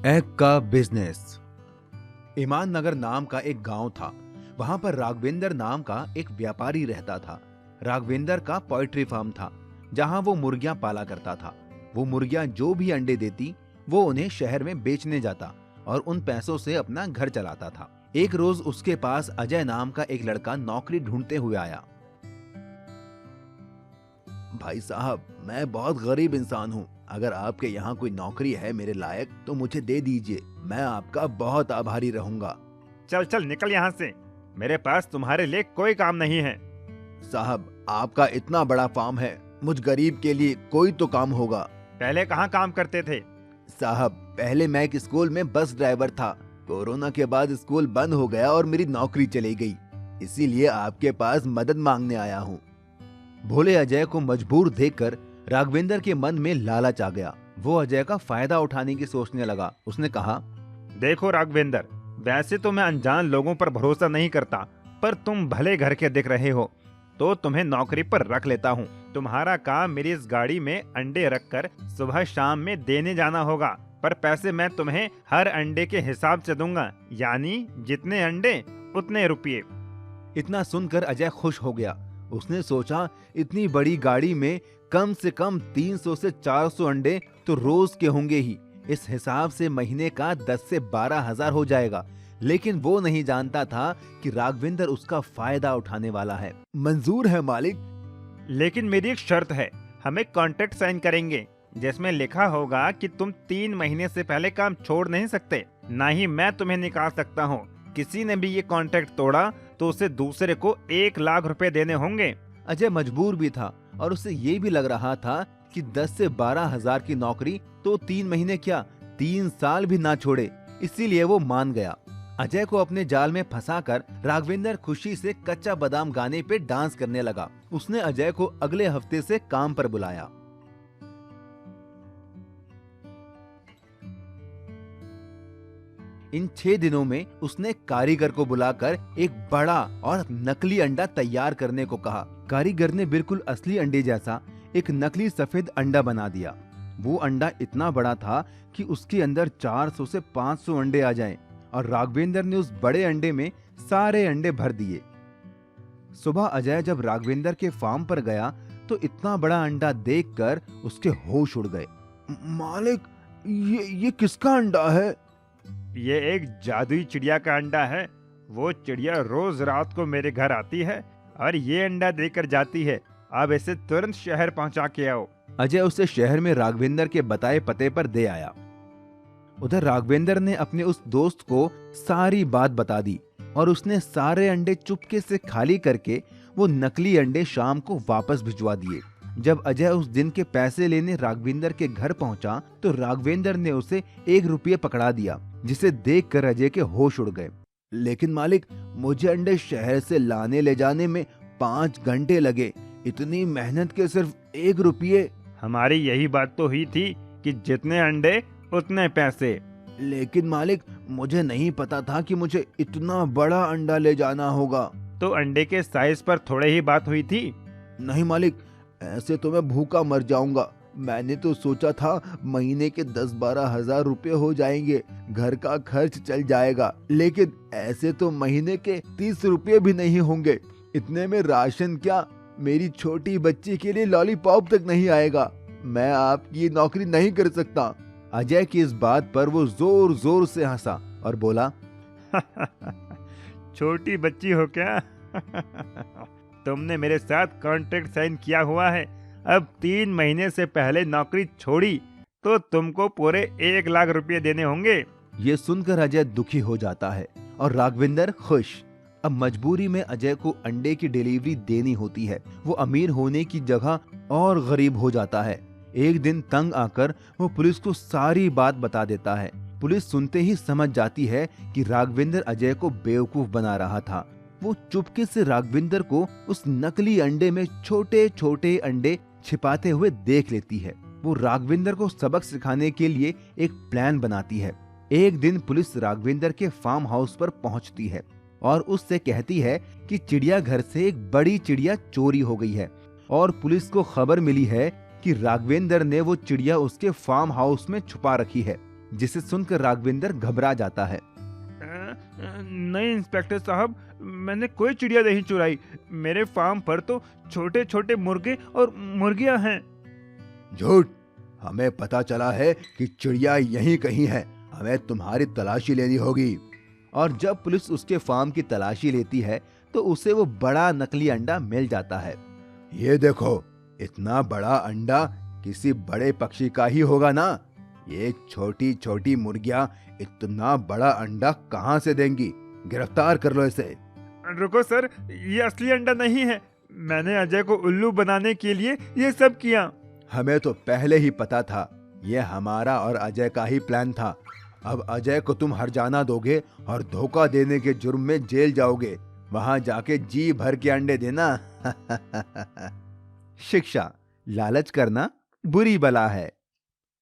Egg का business. ईमान नगर नाम का एक गांव था। वहां पर राघवेंद्र नाम का एक व्यापारी रहता था। राघवेंद्र का पोल्ट्री फार्म था जहां वो मुर्गियां पाला करता था। वो मुर्गियां जो भी अंडे देती वो उन्हें शहर में बेचने जाता और उन पैसों से अपना घर चलाता था। एक रोज उसके पास अजय नाम का एक लड़का नौकरी ढूंढते हुए आया। भाई साहब, मैं बहुत गरीब इंसान हूँ। अगर आपके यहाँ कोई नौकरी है मेरे लायक तो मुझे दे दीजिए। मैं आपका बहुत आभारी रहूंगा। चल चल निकल यहाँ से। मेरे पास तुम्हारे लिए कोई काम नहीं है। साहब, आपका इतना बड़ा फार्म है, मुझ गरीब के लिए कोई तो काम होगा। पहले कहाँ काम करते थे? साहब, पहले मैं एक स्कूल में बस ड्राइवर था। कोरोना के बाद स्कूल बंद हो गया और मेरी नौकरी चली गई। इसीलिए आपके पास मदद मांगने आया हूँ। भोले अजय को मजबूर देखकर राघवेंद्र के मन में लालच आ गया। वो अजय का फायदा उठाने की सोचने लगा। उसने कहा, देखो राघवेंद्र, वैसे तो मैं अनजान लोगों पर भरोसा नहीं करता, पर तुम भले घर के दिख रहे हो तो तुम्हें नौकरी पर रख लेता हूँ। तुम्हारा काम मेरी इस गाड़ी में अंडे रखकर सुबह शाम में देने जाना होगा, पर पैसे मैं तुम्हें हर अंडे के हिसाब से दूंगा, यानी जितने अंडे उतने रुपये। इतना सुनकर अजय खुश हो गया। उसने सोचा, इतनी बड़ी गाड़ी में कम से कम 300 से 400 अंडे तो रोज के होंगे ही। इस हिसाब से महीने का 10 से 12 हजार हो जाएगा। लेकिन वो नहीं जानता था कि राघवेंद्र उसका फायदा उठाने वाला है। मंजूर है मालिक। लेकिन मेरी एक शर्त है, हमें कॉन्ट्रैक्ट साइन करेंगे जिसमें लिखा होगा कि तुम 3 महीने से पहले काम छोड़ नहीं सकते, ना ही मैं तुम्हें निकाल सकता हूँ। किसी ने भी ये कॉन्ट्रैक्ट तोड़ा तो उसे दूसरे को 1 लाख रुपए देने होंगे। अजय मजबूर भी था और उसे ये भी लग रहा था कि 10 से 12 हजार की नौकरी तो 3 महीने क्या 3 साल भी ना छोड़े। इसीलिए वो मान गया। अजय को अपने जाल में फंसाकर राघवेंद्र खुशी से कच्चा बादाम गाने पे डांस करने लगा। उसने अजय को अगले हफ्ते से काम पर बुलाया। इन 6 दिनों में उसने कारीगर को बुलाकर एक बड़ा और नकली अंडा तैयार करने को कहा। कारीगर ने बिल्कुल असली अंडे जैसा एक नकली सफेद अंडा बना दिया। वो अंडा इतना बड़ा था कि उसके अंदर 400 से 500 अंडे आ जाएं, और राघवेंद्र ने उस बड़े अंडे में सारे अंडे भर दिए। सुबह अजय जब राघवेंद्र के फार्म पर गया तो इतना बड़ा अंडा देखकर उसके होश उड़ गए। मालिक, ये किसका अंडा है? ये एक जादुई चिड़िया का अंडा है। वो चिड़िया रोज रात को मेरे घर आती है और ये अंडा देकर जाती है। अब इसे तुरंत शहर पहुंचा के आओ। अजय उसे शहर में राघवेंद्र के बताए पते पर दे आया। उधर राघवेंद्र ने अपने उस दोस्त को सारी बात बता दी और उसने सारे अंडे चुपके से खाली करके वो नकली अंडे शाम को वापस भिजवा दिए। जब अजय उस दिन के पैसे लेने राघवेंद्र के घर पहुंचा तो राघवेंद्र ने उसे 1 रुपये पकड़ा दिया, जिसे देखकर अजय के होश उड़ गए। लेकिन मालिक, मुझे अंडे शहर से लाने ले जाने में 5 घंटे लगे। इतनी मेहनत के सिर्फ 1 रुपये। हमारी यही बात तो हुई थी कि जितने अंडे उतने पैसे। लेकिन मालिक, मुझे नहीं पता था कि मुझे इतना बड़ा अंडा ले जाना होगा। तो अंडे के साइज पर थोड़े ही बात हुई थी। नहीं मालिक, ऐसे तो मैं भूखा मर जाऊंगा। मैंने तो सोचा था महीने के 10-12 हजार रुपए हो जाएंगे, घर का खर्च चल जाएगा। लेकिन ऐसे तो महीने के 30 रुपये भी नहीं होंगे। इतने में राशन क्या, मेरी छोटी बच्ची के लिए लॉलीपॉप तक नहीं आएगा। मैं आपकी नौकरी नहीं कर सकता। अजय की इस बात पर वो जोर जोर से हंसा और बोला, छोटी बच्ची हो क्या? तुमने मेरे साथ कॉन्ट्रैक्ट साइन किया हुआ है। अब 3 महीने से पहले नौकरी छोड़ी तो तुमको पूरे 1 लाख रुपए देने होंगे। ये सुनकर अजय दुखी हो जाता है और राघवेंद्र खुश। अब मजबूरी में अजय को अंडे की डिलीवरी देनी होती है। वो अमीर होने की जगह और गरीब हो जाता है। एक दिन तंग आकर वो पुलिस को सारी बात बता देता है। पुलिस सुनते ही समझ जाती है कि राघवेंद्र अजय को बेवकूफ बना रहा था। वो चुपके से राघवेंद्र को उस नकली अंडे में छोटे छोटे अंडे छिपाते हुए देख लेती है। वो राघवेंद्र को सबक सिखाने के लिए एक प्लान बनाती है। एक दिन पुलिस राघवेंद्र के फार्म हाउस पर पहुंचती है और उससे कहती है कि चिड़ियाघर से एक बड़ी चिड़िया चोरी हो गई है और पुलिस को खबर मिली है कि राघवेंद्र ने वो चिड़िया उसके फार्म हाउस में छुपा रखी है। जिसे सुनकर राघवेंद्र घबरा जाता है। नहीं इंस्पेक्टर साहब, मैंने कोई चिड़िया नहीं चुराई। मेरे फार्म पर तो छोटे छोटे मुर्गे और मुर्गियां हैं। झूठ, हमें पता चला है कि चिड़िया यहीं कहीं है। हमें तुम्हारी तलाशी लेनी होगी। और जब पुलिस उसके फार्म की तलाशी लेती है तो उसे वो बड़ा नकली अंडा मिल जाता है। ये देखो, इतना बड़ा अंडा किसी बड़े पक्षी का ही होगा ना। ये छोटी छोटी मुर्गियां इतना बड़ा अंडा कहां से देंगी? गिरफ्तार कर लो इसे। रुको सर, ये असली अंडा नहीं है। मैंने अजय को उल्लू बनाने के लिए ये सब किया। हमें तो पहले ही पता था, ये हमारा और अजय का ही प्लान था। अब अजय को तुम हर्जाना दोगे और धोखा देने के जुर्म में जेल जाओगे। वहां जाके जी भर के अंडे देना। शिक्षा, लालच करना बुरी बला है।